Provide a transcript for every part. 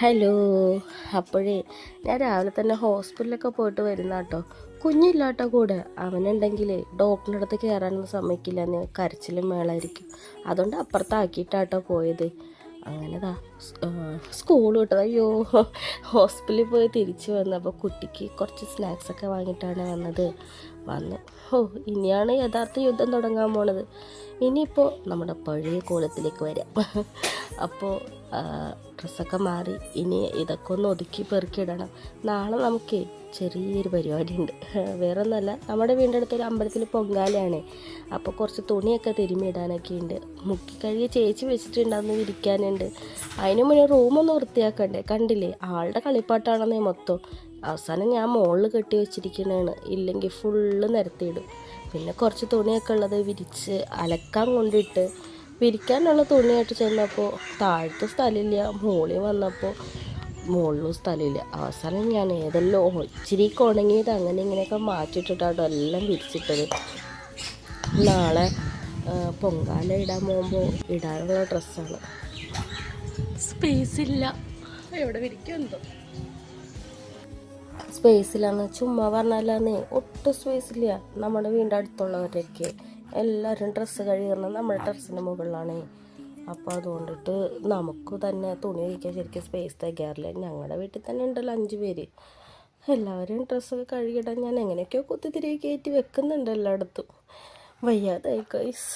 Hello. അപ്പോഴേ ഞാൻ രാവിലെ തന്നെ ഹോസ്പിറ്റലിലൊക്കെ പോയിട്ട് വരുന്ന കേട്ടോ. കുഞ്ഞില്ലാട്ടോ കൂടെ. അവനുണ്ടെങ്കിലേ ഡോക്ടറിൻ്റെ അടുത്ത് കയറാനൊന്നും സമ്മതിക്കില്ല, എന്ന് കരച്ചിലും മേളായിരിക്കും. അതുകൊണ്ട് അപ്പുറത്താക്കിയിട്ടാട്ടോ പോയത്. അങ്ങനെതാ സ്കൂൾ വിട്ടത്. അയ്യോ, ഹോസ്പിറ്റലിൽ പോയി തിരിച്ചു വന്നപ്പോൾ കുട്ടിക്ക് കുറച്ച് സ്നാക്സൊക്കെ വാങ്ങിയിട്ടാണ് വന്ന് ഇനിയാണ് യഥാർത്ഥ യുദ്ധം തുടങ്ങാൻ പോണത്. ഇനിയിപ്പോൾ നമ്മുടെ പഴയ കോലത്തിലേക്ക് വരാം. അപ്പോൾ ഡ്രസ്സൊക്കെ മാറി ഇനി ഇതൊക്കെ ഒന്ന് ഒതുക്കി പെറുക്കിയിടണം. നാളെ നമുക്ക് ചെറിയൊരു പരിപാടിയുണ്ട്. വേറെ ഒന്നുമല്ല, നമ്മുടെ വീടിൻ്റെ അടുത്തൊരു അമ്പലത്തിൽ പൊങ്കാലയാണ്. അപ്പോൾ കുറച്ച് തുണിയൊക്കെ തിരുമ്മിയിടാനൊക്കെ ഉണ്ട്. മുക്കി കഴുകി ചേച്ചി വെച്ചിട്ടുണ്ടാകുന്ന വിരിക്കാനുണ്ട്. അതിന് മുന്നേ റൂമൊന്ന് വൃത്തിയാക്കണ്ടേ. കണ്ടില്ലേ, ആളുടെ കളിപ്പാട്ടാണെന്നേ മൊത്തം. അവസാനം ഞാൻ മുകളിൽ കെട്ടി വെച്ചിരിക്കുന്നതാണ്, ഇല്ലെങ്കിൽ ഫുള്ള് നിരത്തിയിടും. പിന്നെ കുറച്ച് തുണിയൊക്കെ ഉള്ളത് വിരിച്ച് അലക്കാൻ കൊണ്ടിട്ട് വിരിക്കാനുള്ള തുണിയായിട്ട് ചെന്നപ്പോൾ താഴത്തും സ്ഥലമില്ല, മുകളിൽ വന്നപ്പോൾ മുകളിലും സ്ഥലമില്ല. അവസാനം ഞാൻ ഏതെല്ലാം ഇച്ചിരി ഉണങ്ങിയത് അങ്ങനെ ഇങ്ങനെയൊക്കെ മാറ്റിയിട്ടിട്ടാട്ടോ എല്ലാം വിരിച്ചിട്ടത്. നാളെ പൊങ്കാല ഇടാൻ പോകുമ്പോൾ ഇടാനുള്ള ഡ്രസ്സാണ്. സ്പേസ് ഇല്ല, എവിടെ വിരിക്കുമെന്തോ. സ്പേസിലാണ് ചുമ്മാ പറഞ്ഞാലേ ഒട്ടും സ്പേസ് ഇല്ല. നമ്മുടെ വീടിൻ്റെ അടുത്തുള്ളവരൊക്കെ എല്ലാവരും ഡ്രസ്സ് കഴുകുന്നത് നമ്മുടെ ടെറസിൻ്റെ മുകളിലാണ്. അപ്പോൾ അതുകൊണ്ടിട്ട് നമുക്ക് തന്നെ തുണി കഴിക്കാൻ ശരിക്കും സ്പേസ് തികയാറില്ല. ഞങ്ങളുടെ വീട്ടിൽ തന്നെ ഉണ്ടല്ലോ 5 പേര്. എല്ലാവരും ഡ്രസ്സൊക്കെ കഴുകിയിടാൻ ഞാൻ എങ്ങനെയൊക്കെയോ കുത്തിത്തിരികെ കയറ്റി വെക്കുന്നുണ്ട് എല്ലായിടത്തും. വയ്യാതായി ഗൈസ്.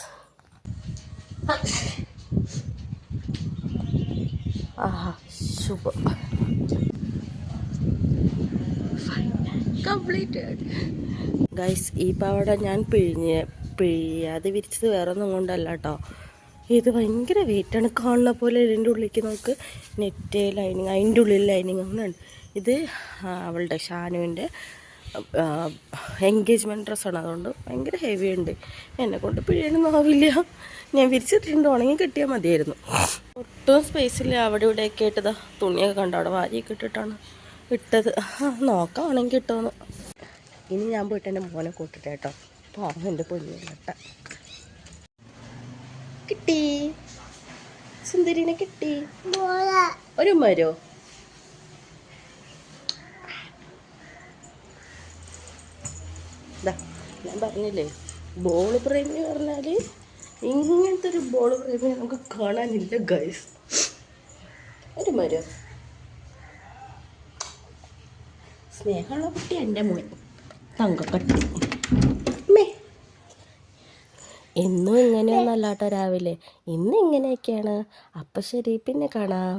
ആഹാ, ശുഭം. Completed guys. ഈ പാവട ഞാൻ പിഴിയാതെ വിരിച്ചത് വേറെ ഒന്നും കൊണ്ടല്ല കേട്ടോ. ഇത് ഭയങ്കര വെയിറ്റാണ്. കാണുന്ന പോലെ ഇതിൻ്റെ ഉള്ളിലേക്ക് നമുക്ക് നെറ്റ് ലൈനിങ്, അതിൻ്റെ ഉള്ളിൽ ലൈനിങ് ഒന്നുണ്ട്. ഇത് അവളുടെ ഷാനുവിൻ്റെ എൻഗേജ്മെൻറ്റ് ഡ്രസ്സാണ്. അതുകൊണ്ട് ഭയങ്കര ഹെവി ഉണ്ട്. എന്നെക്കൊണ്ട് പിഴിയാനൊന്നും ആവില്ല. ഞാൻ വിരിച്ചിട്ടുണ്ട്, ഉണങ്ങി കിട്ടിയാൽ മതിയായിരുന്നു. ഒട്ടും സ്പേസില്ല. അവിടെ ഇവിടെയൊക്കെ ഇട്ടതാ തുണിയൊക്കെ കണ്ടോ, അവിടെ വാരിയൊക്കെ ഇട്ടിട്ടാണ് ഇട്ടത്. നോക്കാം ഉണങ്ങി കിട്ടുമെന്ന്. ഇനി ഞാൻ പോയിട്ട് എൻ്റെ മോനെ കൂട്ടിട്ട് കേട്ടോ. പാവം എൻ്റെ പൊന്നിട്ട കിട്ടി, സുന്ദരിനെ കിട്ടി. ഒരു മരോ ഞാൻ പറഞ്ഞില്ലേ, ബോൾ പ്രേമി പറഞ്ഞാൽ ഇങ്ങനത്തെ ഒരു ബോൾ പ്രേമി നമുക്ക് കാണാനില്ല ഗൈസ്. ഒരു മരോ സ്നേഹമുള്ള കുട്ടി എൻ്റെ മോൻ തങ്കക്കട്ടി. എന്നും ഇങ്ങനെയൊന്നല്ലാട്ടോ രാവിലെ, ഇന്ന് ഇങ്ങനെയൊക്കെയാണ്. അപ്പം ശരി, പിന്നെ കാണാം.